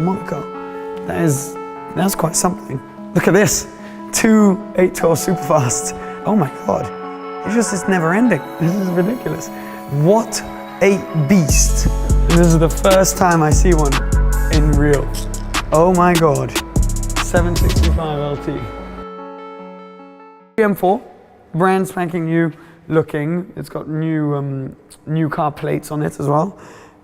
Monaco. That's quite something. Look at this, 2 812 Superfasts. Oh my God, it's never ending. This is ridiculous. What a beast. This is the first time I see one in real. Oh my God, 765 LT. M4, brand spanking new looking. It's got new car plates on it as well,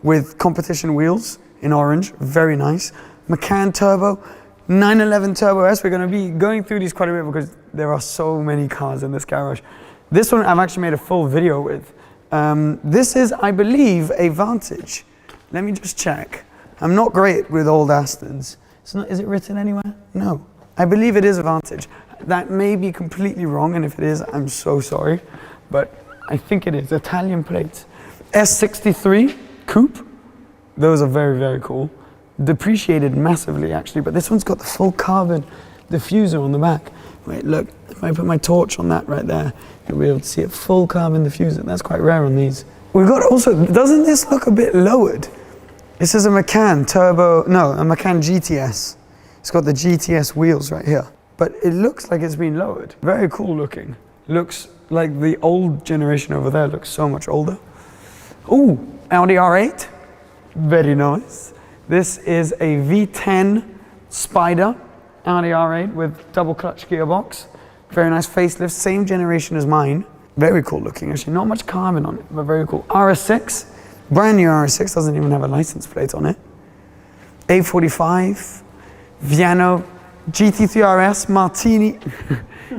with competition wheels in orange, very nice. Macan turbo, 911 Turbo S. We're going to be going through these quite a bit because there are so many cars in this garage. This one I've actually made a full video with. This is, I believe, a Vantage. Let me just check. I'm not great with old Astons. Is it written anywhere? No. I believe it is a Vantage. That may be completely wrong, and if it is, I'm so sorry. But I think it is. Italian plates. S63 Coupe. Those are very, very cool. Depreciated massively, actually, but this one's got the full carbon diffuser on the back. Wait, look, if I put my torch on that right there, you'll be able to see a full carbon diffuser. That's quite rare on these. We've got also, doesn't this look a bit lowered? This is a Macan Turbo, no, a Macan GTS. It's got the GTS wheels right here, but it looks like it's been lowered. Very cool looking. Looks like the old generation over there looks so much older. Ooh, Audi R8, very nice. This is a V10 Spider Audi R8 with double clutch gearbox. Very nice facelift, same generation as mine. Very cool looking, actually. Not much carbon on it, but very cool. RS6, brand new RS6, doesn't even have a license plate on it. A45, Viano, GT3 RS, Martini.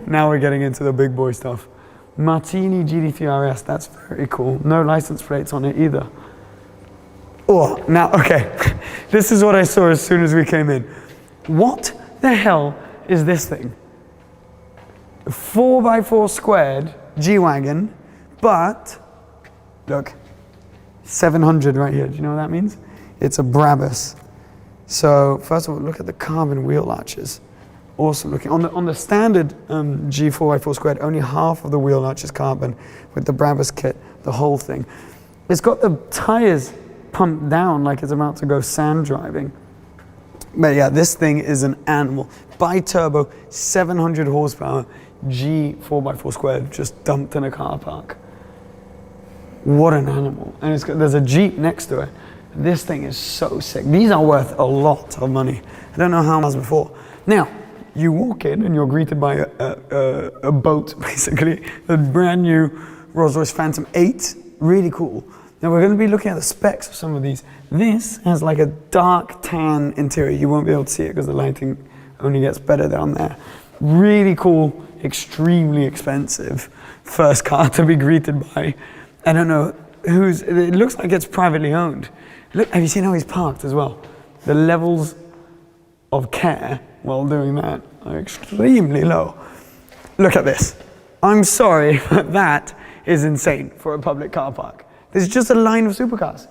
Now we're getting into the big boy stuff. Martini GT3 RS, that's very cool. No license plates on it either. Oh, now, okay, this is what I saw as soon as we came in. What the hell is this thing? 4x4 squared G-Wagon, but look, 700 right here. Do you know what that means? It's a Brabus. So first of all, look at the carbon wheel arches. Awesome looking. On the standard G4x4 squared, only half of the wheel arch is carbon. With the Brabus kit, the whole thing. It's got the tires pumped down like it's about to go sand driving. But yeah, this thing is an animal. Bi-turbo, 700 horsepower, G 4x4 squared, just dumped in a car park. What an animal. And there's a Jeep next to it. This thing is so sick. These are worth a lot of money. I don't know how much before. Now, you walk in and you're greeted by a boat, basically. A brand new Rolls-Royce Phantom 8, really cool. Now we're going to be looking at the specs of some of these. This has like a dark tan interior. You won't be able to see it because the lighting only gets better down there. Really cool, extremely expensive first car to be greeted by. I don't know it looks like it's privately owned. Look, have you seen how he's parked as well? The levels of care while doing that are extremely low. Look at this. I'm sorry, but that is insane for a public car park. There's just a line of supercars.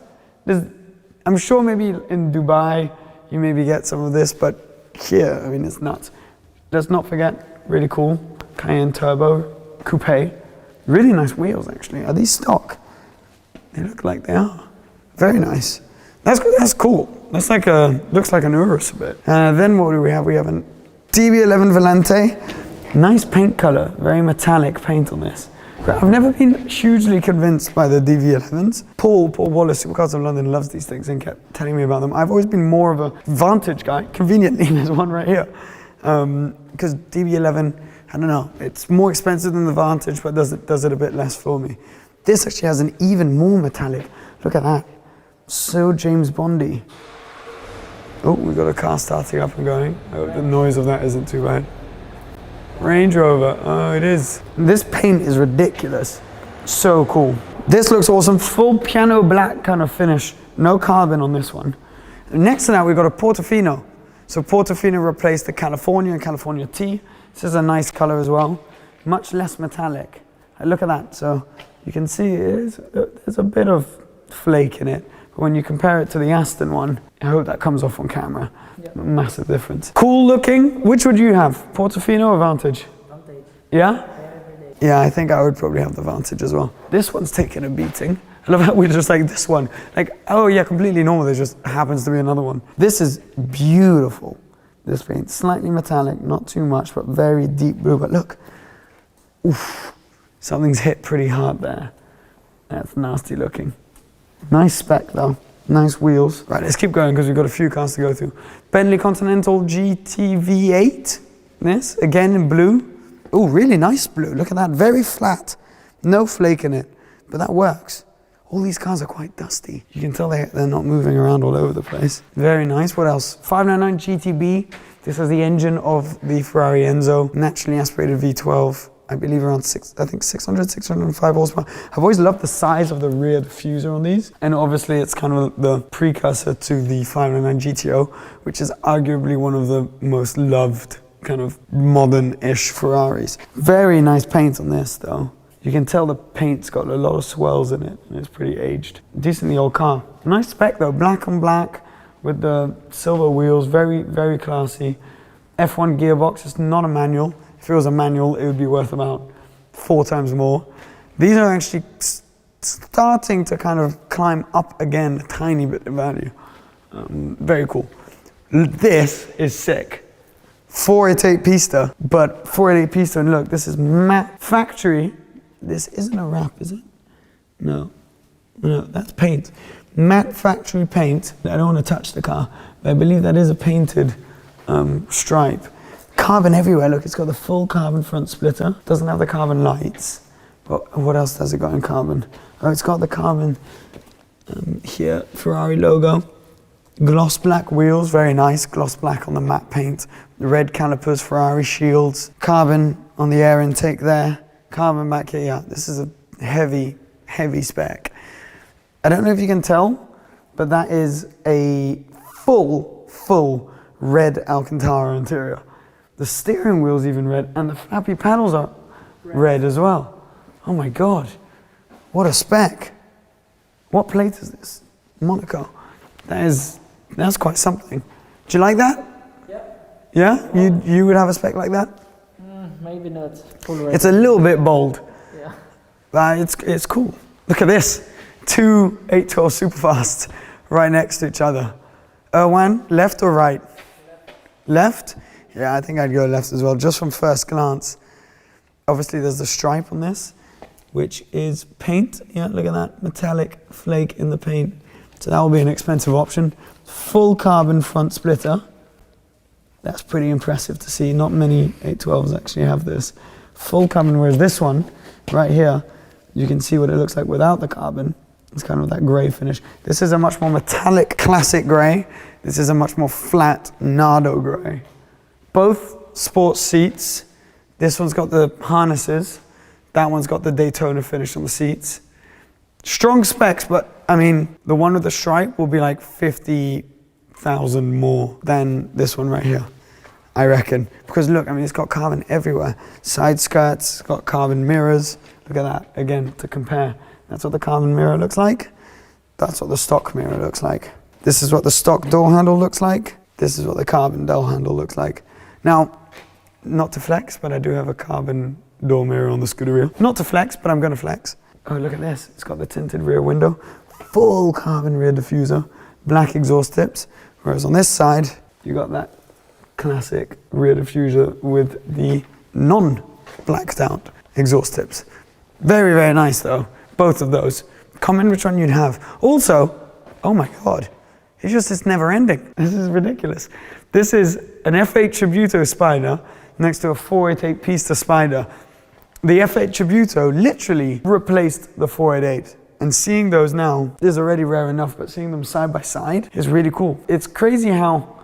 I'm sure maybe in Dubai you maybe get some of this, but here, I mean, it's nuts. Let's not forget, really cool, Cayenne Turbo Coupe. Really nice wheels, actually. Are these stock? They look like they are. Very nice. That's cool. That's like looks like an Urus a bit. Then what do we have? We have a DB11 Volante. Nice paint color, very metallic paint on this. I've never been hugely convinced by the DV11s. Paul Wallace, Supercars of London, loves these things and kept telling me about them. I've always been more of a Vantage guy. Conveniently, there's one right here. Because DV11, I don't know, it's more expensive than the Vantage, but does it a bit less for me. This actually has an even more metallic. Look at that. So James Bondy. Oh, we've got a car starting up and going. I hope the noise of that isn't too bad. Range Rover, oh it is. This paint is ridiculous. So cool. This looks awesome, full piano black kind of finish. No carbon on this one. Next to that we've got a Portofino. So Portofino replaced the California and California T. This is a nice color as well. Much less metallic. Look at that, so you can see there's a bit of flake in it. But when you compare it to the Aston one, I hope that comes off on camera. Yep. Massive difference. Cool looking. Which would you have? Portofino or Vantage? Vantage. Yeah? Yeah, I think I would probably have the Vantage as well. This one's taken a beating. I love how we're just like this one. Like, oh yeah, completely normal. There just happens to be another one. This is beautiful. This paint, slightly metallic, not too much, but very deep blue. But look, oof, something's hit pretty hard there. That's nasty looking. Nice spec though, nice wheels. Right, let's keep going because we've got a few cars to go through. Bentley Continental GT V8. This, again in blue. Oh, really nice blue. Look at that, very flat. No flake in it, but that works. All these cars are quite dusty. You can tell they're not moving around all over the place. Very nice. What else? 599 GTB. This is the engine of the Ferrari Enzo. Naturally aspirated V12. I believe around 605 horsepower. I've always loved the size of the rear diffuser on these. And obviously it's kind of the precursor to the 599 GTO, which is arguably one of the most loved kind of modern-ish Ferraris. Very nice paint on this though. You can tell the paint's got a lot of swells in it, and it's pretty aged. Decently old car. Nice spec though, black on black with the silver wheels, very, very classy. F1 gearbox, it's not a manual. If it was a manual, it would be worth about 4 times more. These are actually starting to kind of climb up again a tiny bit in value. Very cool. This is sick. 488 pista, but 488 pista, and look, this is matte factory. This isn't a wrap, is it? No, that's paint. Matte factory paint. I don't want to touch the car, but I believe that is a painted stripe. Carbon everywhere. Look, it's got the full carbon front splitter. Doesn't have the carbon lights. But what else has it got in carbon? Oh, it's got the carbon here, Ferrari logo. Gloss black wheels, very nice. Gloss black on the matte paint. The red calipers, Ferrari shields. Carbon on the air intake there. Carbon back here, yeah. This is a heavy, heavy spec. I don't know if you can tell, but that is a full red Alcantara interior. The steering wheel's even red, and the flappy panels are red as well. Oh my God, what a spec. What plate is this? Monaco. That's quite something. Do you like that? Yep. Yeah? You would have a spec like that? Maybe not full red. It's a little bit bold. Yeah. But it's cool. Look at this. 2 812 Superfasts right next to each other. Erwan, left or right? Left? Yeah, I think I'd go left as well, just from first glance. Obviously, there's the stripe on this, which is paint. Yeah, look at that metallic flake in the paint. So that will be an expensive option. Full carbon front splitter. That's pretty impressive to see. Not many 812s actually have this. Full carbon, whereas this one, right here, you can see what it looks like without the carbon. It's kind of that grey finish. This is a much more metallic classic grey. This is a much more flat Nardo grey. Both sports seats. This one's got the harnesses. That one's got the Daytona finish on the seats. Strong specs, but I mean, the one with the stripe will be like 50,000 more than this one right here, I reckon. Because look, I mean, it's got carbon everywhere. Side skirts, it's got carbon mirrors. Look at that, again, to compare. That's what the carbon mirror looks like. That's what the stock mirror looks like. This is what the stock door handle looks like. This is what the carbon door handle looks like. Now, not to flex, but I do have a carbon door mirror on the Scuderia. Not to flex, but I'm gonna flex. Oh, look at this. It's got the tinted rear window, full carbon rear diffuser, black exhaust tips. Whereas on this side, you got that classic rear diffuser with the non-blacked out exhaust tips. Very, very nice though, both of those. Comment which one you'd have. Also, oh my God, it's never ending. This is ridiculous. This is an F8 Tributo Spider next to a 488 Pista Spider. The F8 Tributo literally replaced the 488. And seeing those now is already rare enough, but seeing them side by side is really cool. It's crazy how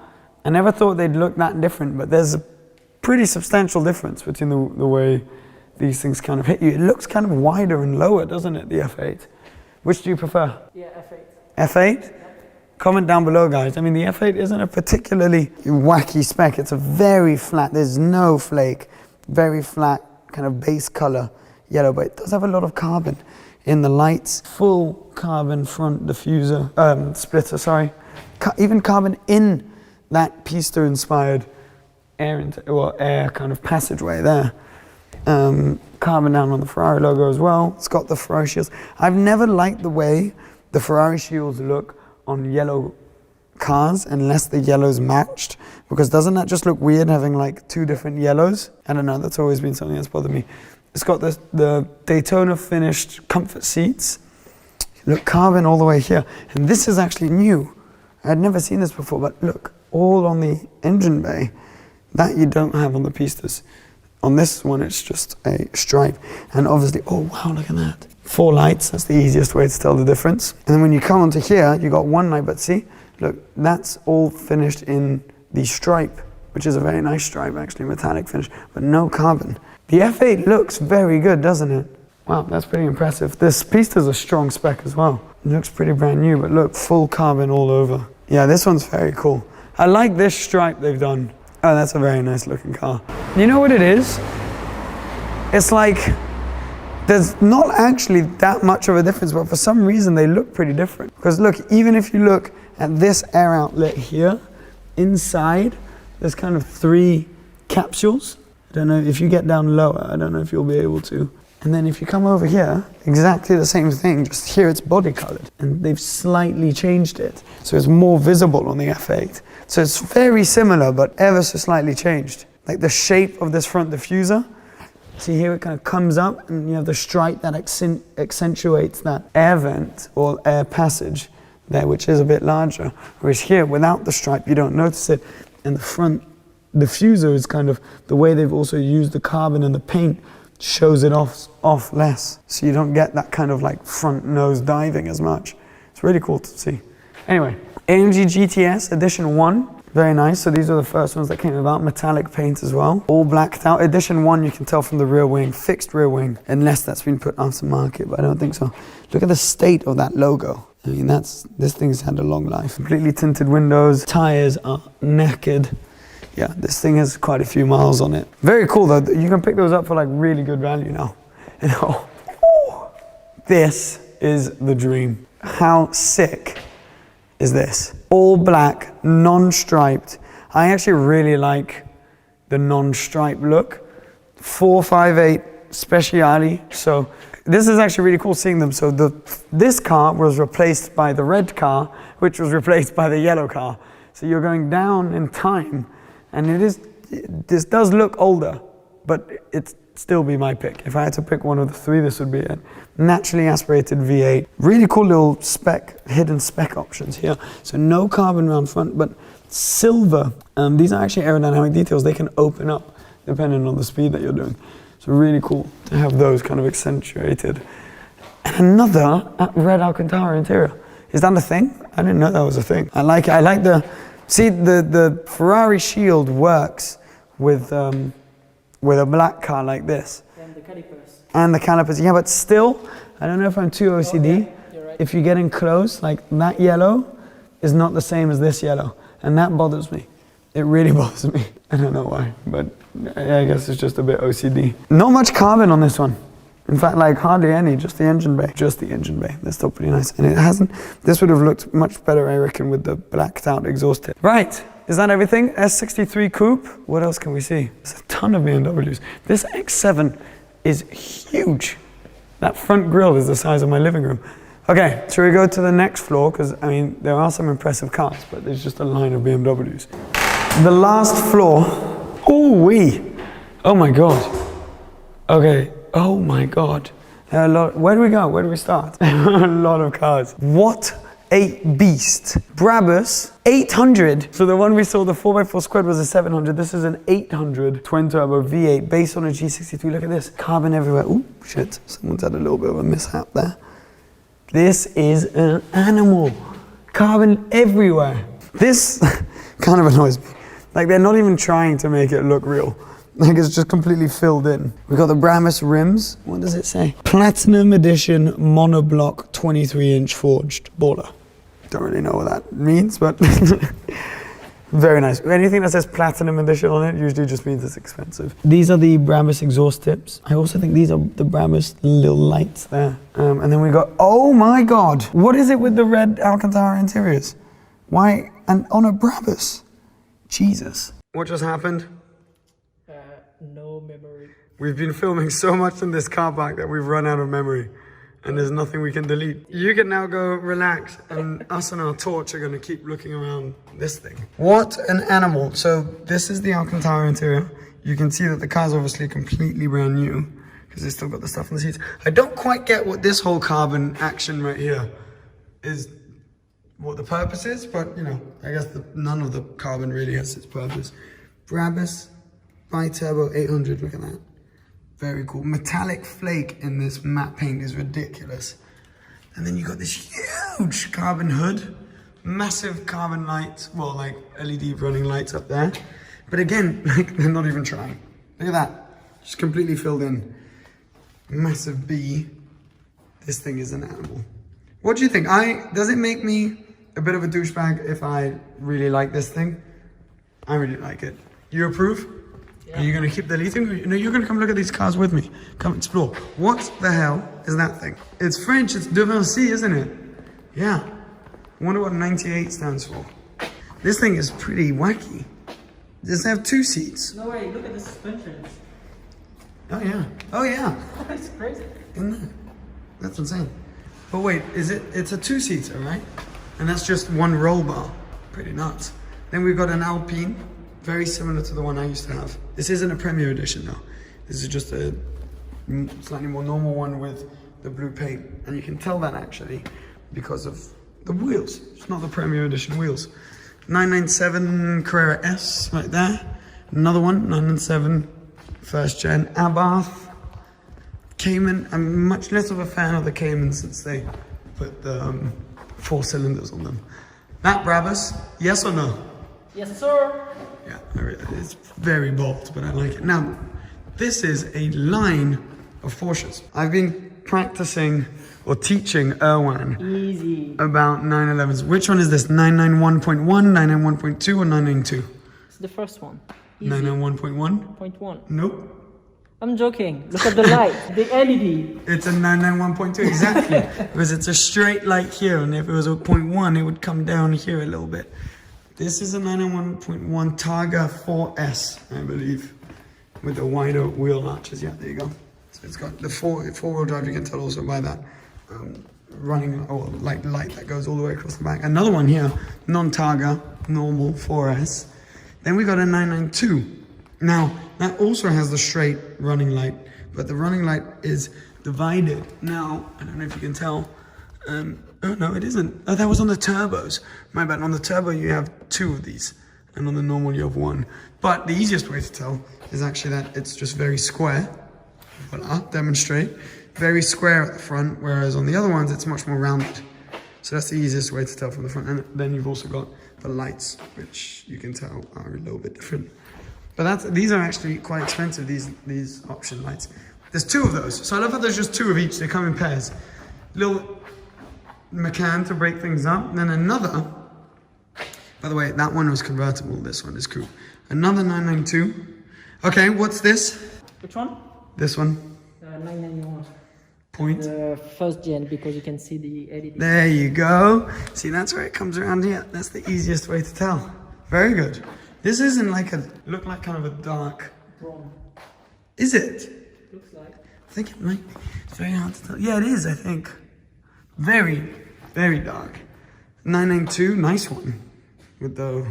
I never thought they'd look that different, but there's a pretty substantial difference between the way these things kind of hit you. It looks kind of wider and lower, doesn't it, the F8? Which do you prefer? Yeah, F8. F8? Yeah. Comment down below, guys. I mean, the F8 isn't a particularly wacky spec. It's a very flat, there's no flake, very flat kind of base color yellow, but it does have a lot of carbon in the lights. Full carbon front diffuser, splitter, sorry. Even carbon in that Pista-inspired air kind of passageway there. carbon down on the Ferrari logo as well. It's got the Ferrari shields. I've never liked the way the Ferrari shields look on yellow cars unless the yellows matched, because doesn't that just look weird having like two different yellows? I don't know, that's always been something that's bothered me. It's got the Daytona finished comfort seats. Look, carbon all the way here. And this is actually new. I'd never seen this before, but look, all on the engine bay. That you don't have on the pistas. On this one, it's just a stripe. And obviously, oh wow, look at that. 4 lights, that's the easiest way to tell the difference. And then when you come onto here, you got 1 light, but see, look, that's all finished in the stripe, which is a very nice stripe, actually, metallic finish, but no carbon. The F8 looks very good, doesn't it? Wow, that's pretty impressive. This pista's a strong spec as well. It looks pretty brand new, but look, full carbon all over. Yeah, this one's very cool. I like this stripe they've done. Oh, that's a very nice looking car. You know what it is? It's like, there's not actually that much of a difference, but for some reason they look pretty different. Because look, even if you look at this air outlet here, inside, there's kind of 3 capsules. I don't know if you get down lower, I don't know if you'll be able to. And then if you come over here, exactly the same thing, just here it's body colored. And they've slightly changed it. So it's more visible on the F8. So it's very similar, but ever so slightly changed. Like the shape of this front diffuser, see here it kind of comes up and you have the stripe that accentuates that air vent or air passage there, which is a bit larger. Whereas here, without the stripe, you don't notice it. And the front diffuser is kind of, the way they've also used the carbon and the paint shows it off less. So you don't get that kind of like front nose diving as much. It's really cool to see. Anyway, AMG GTS Edition 1. Very nice. So these are the first ones that came about. Metallic paint as well. All blacked out. Edition 1, you can tell from the rear wing. Fixed rear wing. Unless that's been put aftermarket, but I don't think so. Look at the state of that logo. I mean, this thing's had a long life. Completely tinted windows. Tires are knackered. Yeah, this thing has quite a few miles on it. Very cool though. You can pick those up for like really good value now. And this is the dream. How sick is this? All black, non-striped. I actually really like the non-striped look. 458 Speciale. So this is actually really cool seeing them. So this car was replaced by the red car, which was replaced by the yellow car. So you're going down in time. And this does look older, but it'd still be my pick. If I had to pick one of the 3, this would be it. Naturally aspirated V8. Really cool little hidden spec options here. So no carbon round front, but silver. These are actually aerodynamic details. They can open up depending on the speed that you're doing. So really cool to have those kind of accentuated. And another red Alcantara interior. Is that a thing? I didn't know that was a thing. I like it. I like see, the Ferrari shield works with a black car like this. And the calipers. And the calipers, yeah, but still, I don't know if I'm too OCD. Oh, yeah, you're right. If you get in close, like that yellow is not the same as this yellow. And that bothers me. It really bothers me. I don't know why, but I guess it's just a bit OCD. Not much carbon on this one. In fact, like hardly any, just the engine bay. Just the engine bay. That's still pretty nice. And it hasn't, this would have looked much better, I reckon, with the blacked out exhaust tip. Right, is that everything? S63 Coupe. What else can we see? There's a ton of BMWs. This X7 is huge. That front grille is the size of my living room. Okay, shall we go to the next floor? Because, I mean, there are some impressive cars, but there's just a line of BMWs. The last floor. Ooh-wee. Oh my God. Okay. Oh my God. There are a lot. Where do we go? Where do we start? A lot of cars. What a beast. Brabus 800. So the one we saw, the 4x4 squared, was a 700. This is an 800 twin turbo V8 based on a G63. Look at this. Carbon everywhere. Ooh, shit. Someone's had a little bit of a mishap there. This is an animal. Carbon everywhere. This kind of annoys me. Like they're not even trying to make it look real. Like it's just completely filled in. We've got the Brabus rims. What does it say? Platinum edition monoblock 23-inch forged baller. Don't really know what that means, but very nice. Anything that says platinum edition on it usually just means it's expensive. These are the Brabus exhaust tips. I also think these are the Brabus little lights there. And then we got, oh my God. What is it with the red Alcantara interiors? Why? And on a Brabus? Jesus. What just happened? No memory. We've been filming so much in this car park that we've run out of memory. And there's nothing we can delete. You can now go relax, and us and our torch are gonna keep looking around this thing. What an animal. So this is the Alcantara interior. You can see that the car's obviously completely brand new because it's still got the stuff on the seats. I don't quite get what this whole carbon action right here is, what the purpose is, but you know, I guess none of the carbon really has its purpose. Brabus, bi-turbo 800, look at that. Very cool. Metallic flake in this matte paint is ridiculous. And then you got this huge carbon hood, massive carbon lights, well, like LED running lights up there. But again, like they're not even trying. Look at that, just completely filled in. Massive B. This thing is an animal. What do you think? Does it make me a bit of a douchebag if I really like this thing? I really like it. You approve? Are you going to keep deleting? No, you're going to come look at these cars with me. Come explore. What the hell is that thing? It's French. It's De Vinci, isn't it? Yeah. I wonder what 98 stands for. This thing is pretty wacky. Does it have 2 seats? No way, look at the suspensions. Oh, yeah. Oh, yeah. It's crazy. Isn't it? That's insane. But wait, it's a 2-seater, right? And that's just one roll bar. Pretty nuts. Then we've got an Alpine. Very similar to the one I used to have. This isn't a Premier Edition though. This is just a slightly more normal one with the blue paint. And you can tell that actually because of the wheels. It's not the Premier Edition wheels. 997 Carrera S right there. Another one, 997 first gen Abarth. Cayman. I'm much less of a fan of the Cayman since they put the 4 cylinders on them. That Brabus, yes or no? Yes, sir. Yeah, it's very bold, but I like it. Now, this is a line of Porsches. I've been practicing or teaching Erwan about 911s. Which one is this? 991.1, 991.2, or 992? It's the first one. 991.1? 0.1. Nope. I'm joking. Look at the light, the LED. It's a 991.2, exactly. Because it's a straight light here, and if it was a 0.1, it would come down here a little bit. This is a 991.1 Targa 4S, I believe, with the wider wheel arches. Yeah, there you go. So it's got the four-wheel drive. You can tell also by that running or light that goes all the way across the back. Another one here, non-Targa, normal 4S. Then we got a 992. Now that also has the straight running light, but the running light is divided. Now I don't know if you can tell. Oh, no, it isn't. Oh, that was on the turbos. My bad. On the turbo, you have 2 of these. And on the normal, you have 1. But the easiest way to tell is actually that it's just very square. Voila, demonstrate. Very square at the front, whereas on the other ones, it's much more rounded. So that's the easiest way to tell from the front. And then you've also got the lights, which you can tell are a little bit different. But these are actually quite expensive, these option lights. There's 2 of those. So I love how there's just 2 of each. They come in pairs. Little McCann to break things up. And then another, by the way, that one was convertible. This one is cool. Another 992. Okay, what's this? Which one? This one. 991. Point. The first gen, because you can see the LED. There you go. See, that's where it comes around here. That's the easiest way to tell. Very good. This isn't like look like kind of a dark. Wrong. Is it? Looks like. I think it might be. It's very hard to tell. Yeah, it is, I think. Very, very dark. 992, nice one. With the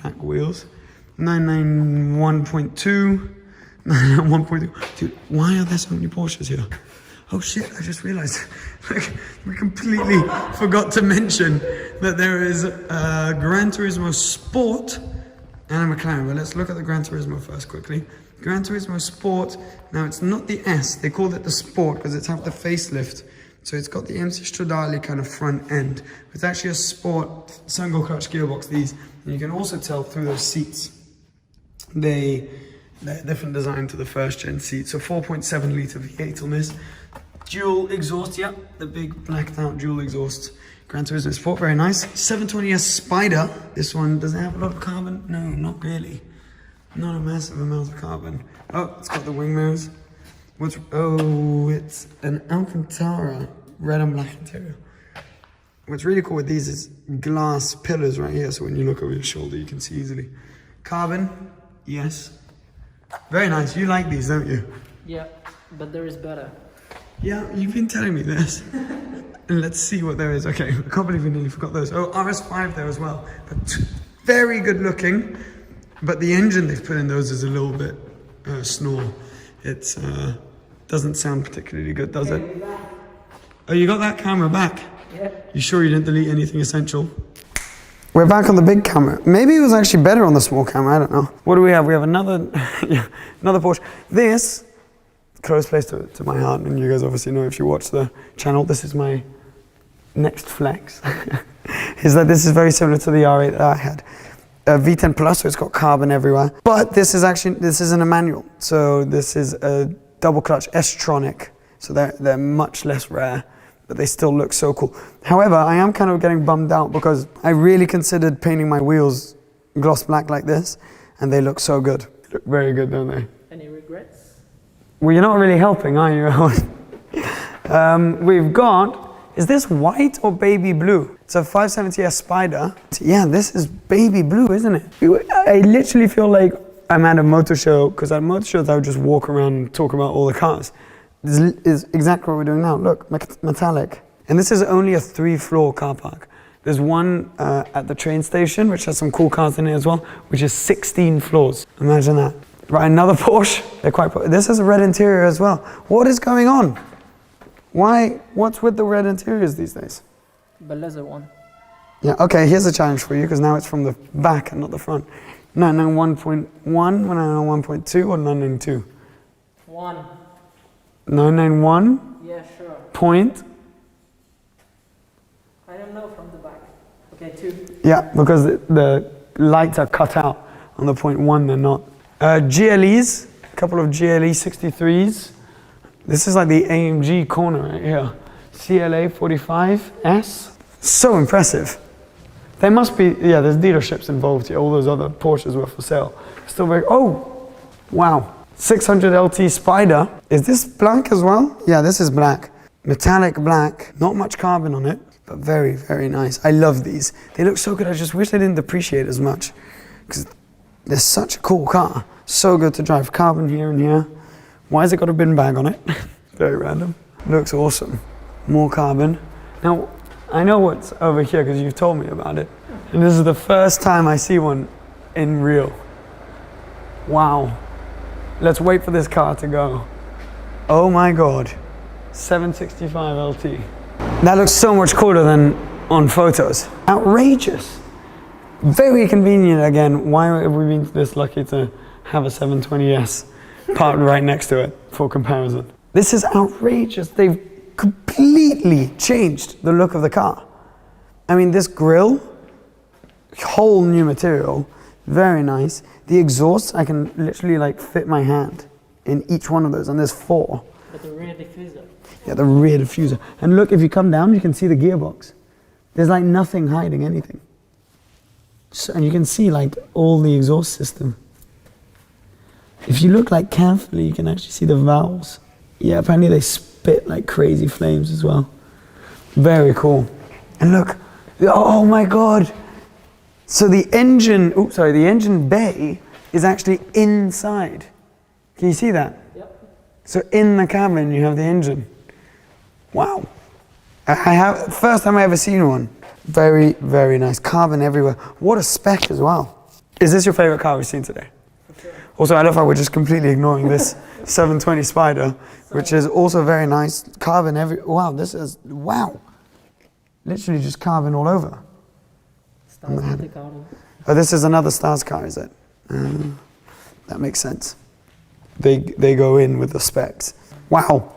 black wheels. 991.2. 991.2. Dude, why are there so many Porsches here? Oh shit, I just realized. Like, we completely forgot to mention that there is a Gran Turismo Sport and a McLaren. But let's look at the Gran Turismo first quickly. Gran Turismo Sport. Now it's not the S, they called it the Sport because it's have the facelift. So it's got the MC Stradale kind of front end. It's actually a Sport single clutch gearbox, these. And you can also tell through those seats. They're different design to the first gen seat. So 4.7 litre V8 on this. Dual exhaust, yep, the big blacked out dual exhaust. Gran Turismo Sport, very nice. 720S Spider. This one, does it have a lot of carbon? No, not really. Not a massive amount of carbon. Oh, it's got the wing mirrors. It's an Alcantara red and black interior. What's really cool with these is glass pillars right here, so when you look over your shoulder, you can see easily. Carbon, yes. Very nice. You like these, don't you? Yeah, but there is better. Yeah, you've been telling me this. And let's see what there is. Okay, I can't believe we nearly forgot those. Oh, RS5 there as well. But very good looking. But the engine they've put in those is a little bit snore. It's doesn't sound particularly good, does it? Oh, you got that camera back? Yeah. You sure you didn't delete anything essential? We're back on the big camera. Maybe it was actually better on the small camera, I don't know. What do we have? We have another, yeah, another Porsche. This, close place to my heart, and you guys obviously know if you watch the channel, this is my next flex. Is that this is very similar to the R8 that I had. V10 Plus, so it's got carbon everywhere. But this isn't a manual. So this is a double clutch S-tronic. So they're much less rare, but they still look so cool. However, I am kind of getting bummed out because I really considered painting my wheels gloss black like this, and they look so good. They look very good, don't they? Any regrets? Well, you're not really helping, are you? We've got, is this white or baby blue? It's a 570S Spider. Yeah, this is baby blue, isn't it? I literally feel like I'm at a motor show, because at motor shows I would just walk around and talk about all the cars. This is exactly what we're doing now. Look, metallic. And this is only a 3-floor car park. There's one at the train station, which has some cool cars in it as well, which is 16 floors. Imagine that. Right, another Porsche. They're quite. This has a red interior as well. What is going on? Why? What's with the red interiors these days? The leather one. Yeah. Okay. Here's a challenge for you, because now it's from the back and not the front. 991.1, 991.2, or 992? 1. 991. Yeah, sure. Point. I don't know from the back. Okay, 2. Yeah, because the lights are cut out on the point 1. They're not. GLEs. A couple of GLE 63s. This is like the AMG corner right here. CLA 45S. So impressive. There must be, yeah, there's dealerships involved here. All those other Porsches were for sale. Still very, oh, wow. 600 LT Spider. Is this black as well? Yeah, this is black. Metallic black. Not much carbon on it, but very, very nice. I love these. They look so good. I just wish they didn't depreciate as much, because they're such a cool car. So good to drive. Carbon here and here. Why has it got a bin bag on it? Very random. Looks awesome. More carbon. Now, I know what's over here because you've told me about it. And this is the first time I see one in real. Wow. Let's wait for this car to go. Oh my God. 765 LT. That looks so much cooler than on photos. Outrageous. Very convenient again. Why have we been this lucky to have a 720S parked right next to it for comparison? This is outrageous. They've completely changed the look of the car. I mean, this grille, whole new material, very nice. The exhausts, I can literally like fit my hand in each one of those, and there's 4. But the rear diffuser. Yeah, the rear diffuser. And look, if you come down, you can see the gearbox. There's like nothing hiding anything. So, and you can see like all the exhaust system. If you look like carefully, you can actually see the valves. Yeah, apparently they spit like crazy flames as well. Very cool. And look, oh my God. So the engine, the engine bay is actually inside. Can you see that? Yep. So in the cabin, you have the engine. Wow. First time I ever seen one. Very, very nice. Carbon everywhere. What a spec as well. Is this your favorite car we've seen today? Sure. Also, I love how we're just completely ignoring this 720 Spider, which is also very nice. Carbon wow, this is, wow. Literally just carbon all over. Oh, this is another Stars car, is it? That makes sense. They go in with the specs. Wow.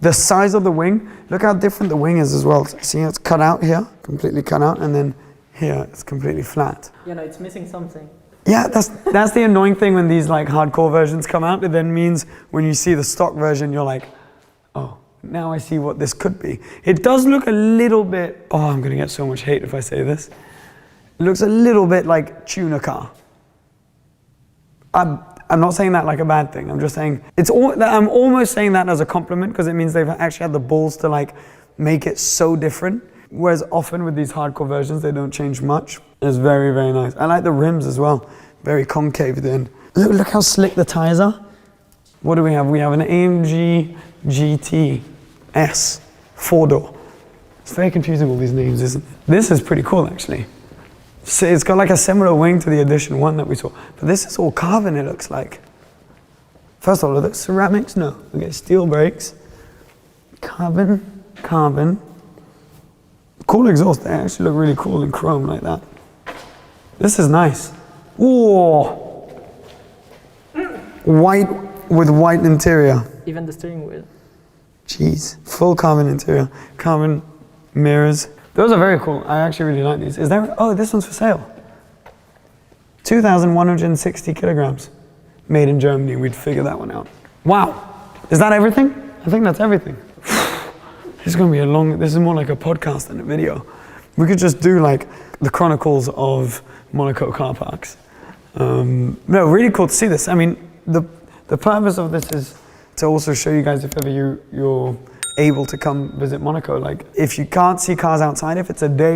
The size of the wing, look how different the wing is as well. See how it's cut out here, completely cut out, and then here it's completely flat. Yeah, no, it's missing something. Yeah, that's the annoying thing when these like hardcore versions come out. It then means when you see the stock version, you're like, oh, now I see what this could be. It does look a little bit, oh, I'm gonna get so much hate if I say this. It looks a little bit like tuner car. I'm not saying that like a bad thing. I'm just saying, I'm almost saying that as a compliment, because it means they've actually had the balls to like make it so different. Whereas often with these hardcore versions, they don't change much. It's very, very nice. I like the rims as well. Very concaved in. Look how slick the tires are. What do we have? We have an AMG GT S 4-door. It's very confusing, all these names, isn't it? This is pretty cool, actually. So it's got like a similar wing to the Edition 1 that we saw, but this is all carbon, it looks like. First of all, are those ceramics? No. Okay, steel brakes. Carbon, carbon. Cool exhaust. They actually look really cool in chrome like that. This is nice. Whoa! White with white interior. Even the steering wheel. Jeez, full carbon interior, carbon mirrors. Those are very cool. I actually really like these. Is there? Oh, this one's for sale. 2,160 kilograms. Made in Germany. We'd figure that one out. Wow. Is that everything? I think that's everything. This is going to be a long. This is more like a podcast than a video. We could just do like the chronicles of Monaco car parks. No, really cool to see this. I mean, the purpose of this is to also show you guys if ever you're able to come visit Monaco. Like, if you can't see cars outside, if it's a day